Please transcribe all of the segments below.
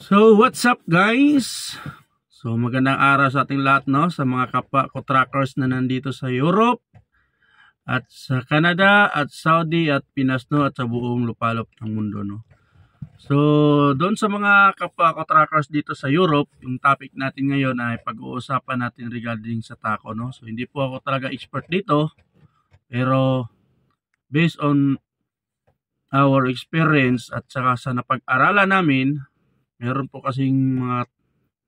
So what's up guys? So magandang araw sa ating lahat, no, sa mga kapwa ko trackers na nandito sa Europe at sa Canada at Saudi at Pinas, no, at sa buong lupalop ng mundo, no. So doon sa mga kapwa ko trackers dito sa Europe, yung topic natin ngayon ay pag-uusapan natin regarding sa taco, no. So hindi po ako talaga expert dito, pero based on our experience at saka sa napag-aralan namin, meron po kasing mga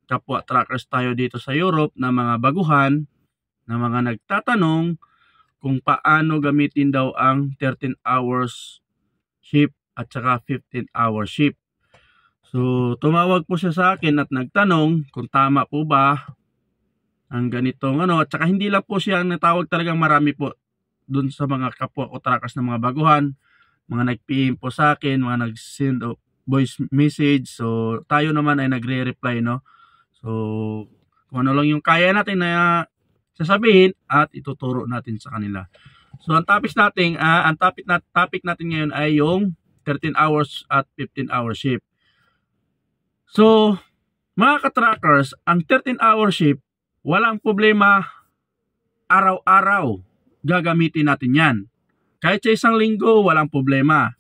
kapwa trackers tayo dito sa Europe na mga baguhan, na mga nagtatanong kung paano gamitin daw ang 13 hours shift at saka 15 hours shift. So tumawag po siya sa akin at nagtanong kung tama po ba ang ganitong at saka hindi lang po siya ang natawag, talagang marami po dun sa mga kapwa ko trackers na mga baguhan, mga nag-PM po sa akin, mga nag-send voice message. So tayo naman ay nagre-reply, no. So kung ano lang yung kaya natin na sasabihin at ituturo natin sa kanila. So ang topic natin ngayon ay yung 13 hours at 15 hour shift. So mga ka-trackers, ang 13 hour shift, walang problema, araw-araw gagamitin natin yan. Kahit sa isang linggo, walang problema.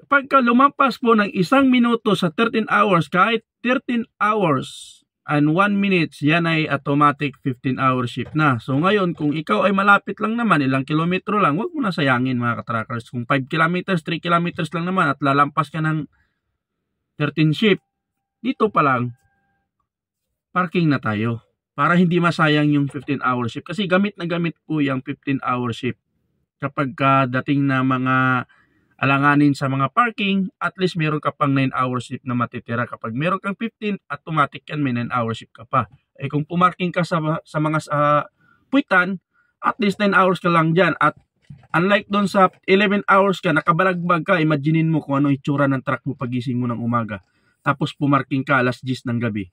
Pagka lumampas po ng isang minuto sa 13 hours, kahit 13 hours and 1 minute, yan ay automatic 15 hour shift na. So ngayon, kung ikaw ay malapit lang naman, ilang kilometro lang, huwag mo na sayangin mga ka-trackers. Kung 5 kilometers, 3 kilometers lang naman at lalampas ka ng 13 shift, dito pa lang, parking na tayo. Para hindi masayang yung 15 hour shift. Kasi gamit na gamit po yung 15 hour shift. Kapag dating na mga alanganin sa mga parking, at least meron ka pang 9 hour shift na matitira. Kapag meron kang 15, automatic yan, may 9 hour shift ka pa. Eh kung pumarking ka sa mga puwitan, at least 9 hours ka lang dyan. At unlike doon sa 11 hours ka, nakabalagbag ka, imaginein mo kung ano itsura ng truck mo pagising mo ng umaga. Tapos pumarking ka alas 10 ng gabi.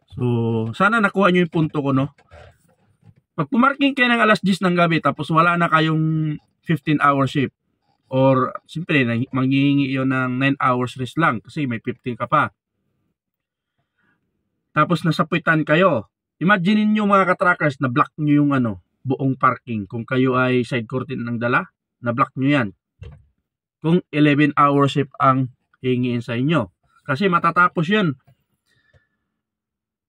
So sana nakuha nyo yung punto ko, no. Pag pumarking kayo ng alas 10 ng gabi, tapos wala na kayong 15 hour shift, or siyempre maghihingi yun ng 9 hours rest lang kasi may 15 ka pa. Tapos nasapuitan kayo. Imagine niyo mga ka-trackers na block niyo yung buong parking. Kung kayo ay side curtain ng dala, na block niyo yan. Kung 11 hours shift ang hihingiin sa inyo. Kasi matatapos yun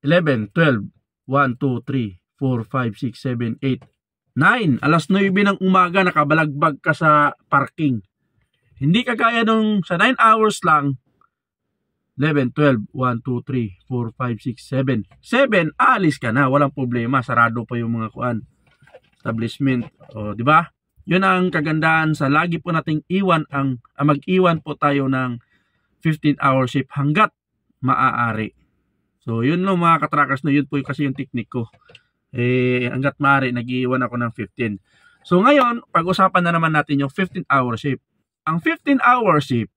11, 12, 1, 2, 3, 4, 5, 6, 7, 8, 9. Alas 9 ng umaga nakabalagbag ka sa parking. Hindi kagaya nung sa 9 hours lang. 11, 12, 1, 2, 3, 4, 5, 6, 7. 7, alis ka na. Walang problema. Sarado pa yung mga establishment. O, di ba? Yun ang kagandahan sa lagi po nating mag-iwan po tayo ng 15 hour shift hanggat maaari. So, yun lang mga ka-trackers, na yun po kasi yung technique ko. Hanggat maaari, nag-iwan ako ng 15. So ngayon, pag-usapan na naman natin yung 15 hour shift. Ang 15 hour shift,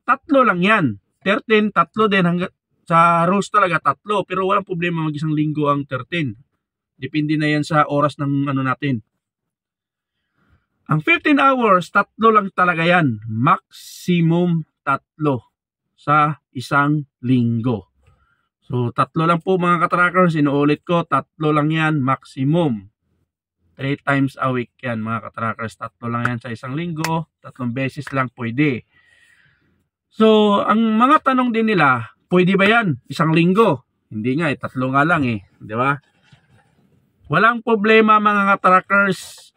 tatlo lang yan. 13, tatlo din. Hanggat sa rules talaga, tatlo. Pero walang problema mag-isang linggo ang 13. Depende na yan sa oras ng natin. Ang 15 hours, tatlo lang talaga yan. Maximum tatlo sa isang linggo. So, tatlo lang po mga ka-trackers. Inuulit ko, tatlo lang yan maximum. 3 times a week yan mga ka-trackers. Tatlo lang yan sa isang linggo. 3 beses lang pwede. So, ang mga tanong din nila, pwede ba yan isang linggo? Hindi nga, tatlo nga lang di ba? Walang problema mga ka-trackers.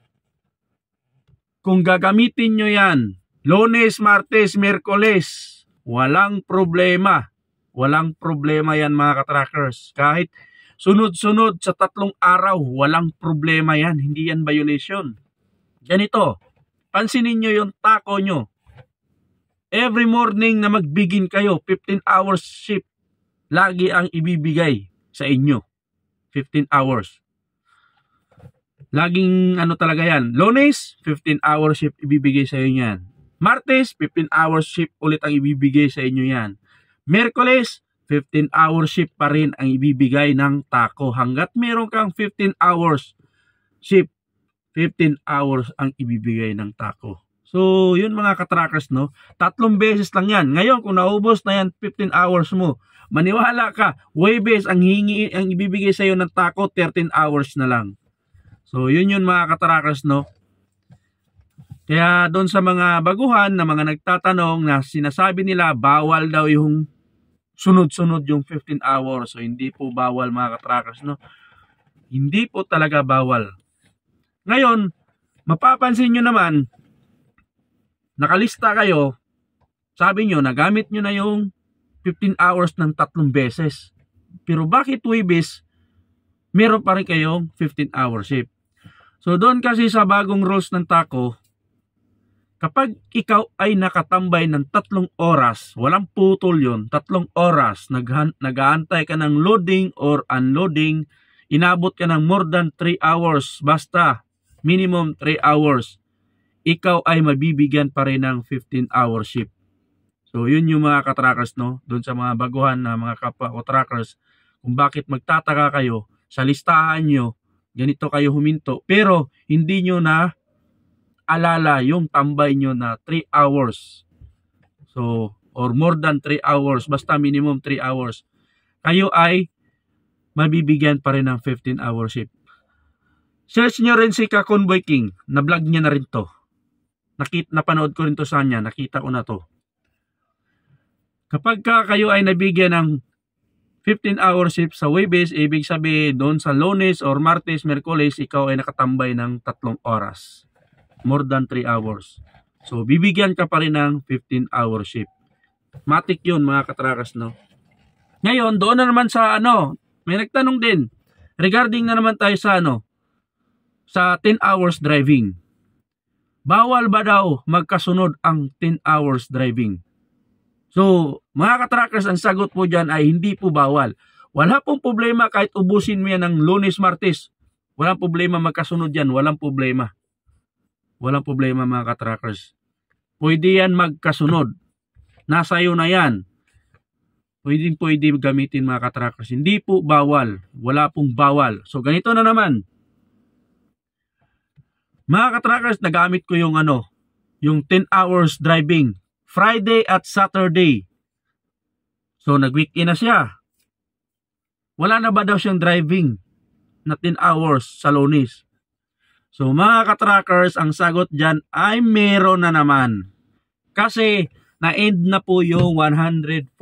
Kung gagamitin nyo yan, Lunes, Martes, Miyerkules, walang problema. Walang problema yan mga ka-trackers. Kahit sunod-sunod sa 3 araw, walang problema yan. Hindi yan violation. Ganito, pansinin nyo yung taco nyo. Every morning na magbigin kayo, 15 hours shift, lagi ang ibibigay sa inyo. 15 hours. Laging talaga yan. Lunes, 15 hours shift ibibigay sa inyo yan. Martes, 15 hours shift ulit ang ibibigay sa inyo yan. Miyerkules, 15 hour shift pa rin ang ibibigay ng taco. Hanggat meron kang 15 hours shift, 15 hours ang ibibigay ng taco. So, yun mga katrackers, no? 3 beses lang yan. Ngayon, kung naubos na yan 15 hours mo, maniwala ka, Huwebes ang ibibigay sa'yo ng tako, 13 hours na lang. So, yun mga katrackers, no? Kaya doon sa mga baguhan na mga nagtatanong na sinasabi nila bawal daw yung sunod-sunod yung 15 hours. So, hindi po bawal mga katrackers, no? Hindi po talaga bawal. Ngayon, mapapansin nyo naman, nakalista kayo, sabi nyo, nagamit nyo na yung 15 hours ng 3 beses. Pero bakit Huwebes, meron pa rin kayong 15 hours shift? So doon kasi sa bagong rules ng tako, kapag ikaw ay nakatambay ng 3 oras, walang putol yun, 3 oras, nag-aantay ka ng loading or unloading, inabot ka ng more than 3 hours, basta minimum 3 hours, ikaw ay mabibigyan pa rin ng 15-hour shift. So, yun yung mga katrackers, no? Doon sa mga baguhan na mga kapwa ko trackers, kung bakit magtataka kayo, sa listahan nyo, ganito kayo huminto, pero hindi nyo na alala yung tambay nyo na 3 hours. So, or more than 3 hours, basta minimum 3 hours. Kayo ay mabibigyan pa rin ng 15-hour shift. Search nyo rin si Kakonboy King, na-vlog niya na rin to. Napanood ko rin to sa kanya, nakita ko na to. Kapag kayo ay nabigyan ng 15-hour shift sa Huwebes, ibig sabihin doon sa Lunes or Martes, Merkules, ikaw ay nakatambay ng 3 oras. More than 3 hours. So, bibigyan ka pa rin ng 15-hour shift. Matik yun mga katrackers, no? Ngayon, doon na naman sa may nagtanong din. Regarding na naman tayo sa sa 10 hours driving. Bawal ba daw magkasunod ang 10 hours driving? So, mga katrackers, ang sagot po dyan ay hindi po bawal. Wala pong problema kahit ubusin mo yan ng Lunes, Martes. Walang problema magkasunod yan. Walang problema. Walang problema mga katrackers. Pwede yan magkasunod. Nasa iyo na yan. Pwede gamitin mga katrackers. Hindi po bawal. Wala pong bawal. So, ganito na naman. Mga katrackers, nagamit ko yung yung 10 hours driving. Friday at Saturday. So, nag-weekend na siya. Wala na ba daw siyang driving na 10 hours sa Lunes? So, mga katrackers, ang sagot dyan ay meron na naman. Kasi, na-end na po yung 144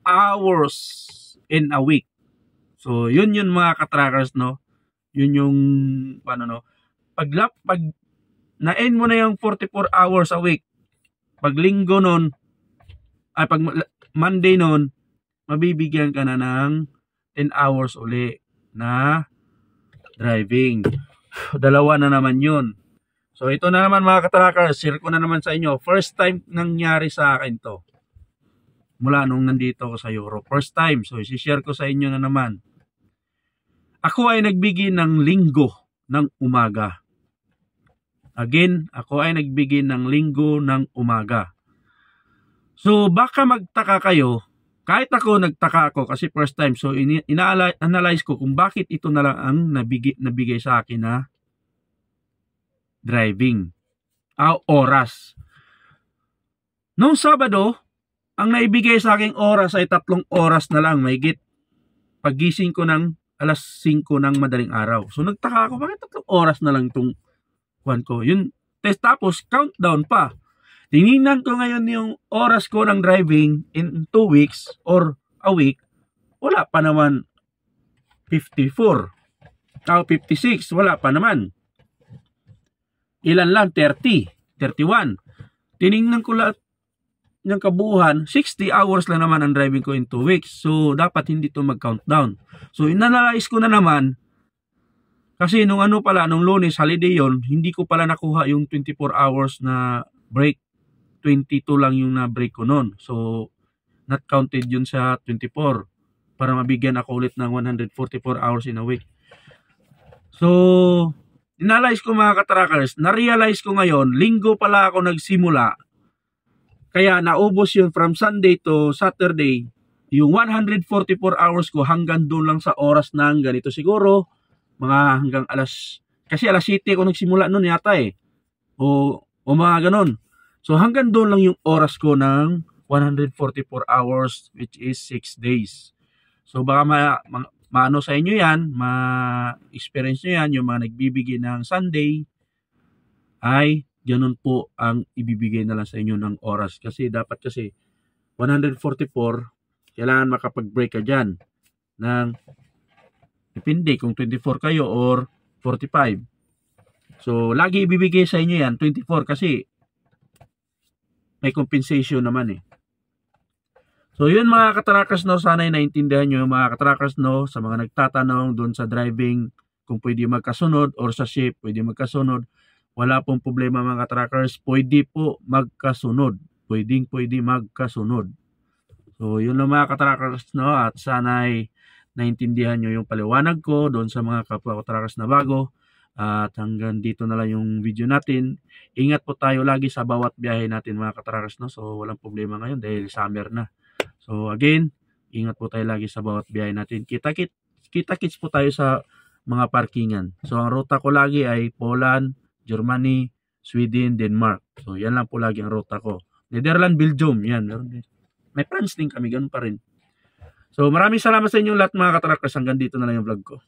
hours in a week. So, yun mga katrackers, no? Yun yung, pag na-end mo na yung 44 hours a week, pag linggo nun, pag Monday nun, mabibigyan ka na ng 10 hours uli na driving. Dalawa na naman yun. So, ito na naman mga katrackers, share ko na naman sa inyo. First time nangyari sa akin to. Mula nung nandito ko sa Europe. First time. So, isi-share ko sa inyo na naman. Ako ay nagbigay ng linggo ng umaga. Again, ako ay nagbigay ng linggo ng umaga. So, baka magtaka kayo, kahit ako nagtaka ako kasi first time. So, ina-analyze ko kung bakit ito na lang ang nabigay sa akin na driving. Oras. Noong Sabado, ang naibigay sa aking oras ay 3 oras na lang. Mahigit paggising ko ng alas 5 ng madaling araw. So, nagtaka ako, bakit 3 oras na lang itong ko? Yun, tapos countdown pa. Tinignan ko ngayon yung oras ko ng driving in 2 weeks or a week. Wala pa naman 54. 56. Wala pa naman. Ilan lang? 30. 31. Tinignan ko lahat ng kabuuan. 60 hours lang naman ang driving ko in 2 weeks. So, dapat hindi to mag-countdown. So, inanalyze ko na naman. Kasi nung nung Lunes, holiday yon, hindi ko pala nakuha yung 24 hours na break. 22 lang yung na-break ko noon. So, not counted yun sa 24 para mabigyan ako ulit ng 144 hours in a week. So, inalize ko mga katrackers, na-realize ko ngayon, linggo pala ako nagsimula. Kaya naubos yun from Sunday to Saturday. Yung 144 hours ko hanggang doon lang sa oras ng ganito siguro. Mga hanggang kasi alas 7 ako nagsimula noon yata eh. O O mga ganon. So hanggang doon lang yung oras ko ng 144 hours, which is 6 days. So baka maano sa inyo yan, ma-experience nyo yan, yung mga nagbibigay ng Sunday, ay ganun po ang ibibigay na lang sa inyo ng oras. Kasi dapat kasi 144, kailangan makapag-break ka dyan ng, depende kung 24 kayo or 45. So lagi ibibigay sa inyo yan, 24 kasi may compensation naman eh. So yun mga katrackers, no, sana naintindihan nyo mga katrackers, no, sa mga nagtatanong doon sa driving kung pwede magkasunod or sa ship pwede magkasunod. Wala pong problema mga katrackers, pwede po magkasunod. Pwede magkasunod. So yun lang mga katrackers, no, at sana ay naintindihan nyo yung paliwanag ko doon sa mga kapwa katrackers na bago. At hanggang dito na lang yung video natin. Ingat po tayo lagi sa bawat biyahe natin mga katrackers, no. So walang problema ngayon dahil summer na. So again, ingat po tayo lagi sa bawat biyahe natin. Kita-kits po tayo sa mga parkingan. So ang ruta ko lagi ay Poland, Germany, Sweden, Denmark. So yan lang po lagi ang ruta ko. Netherlands, Belgium, yan. May France din kami, ganun pa rin. So maraming salamat sa inyong lahat mga katrackers. Hanggang dito na lang yung vlog ko.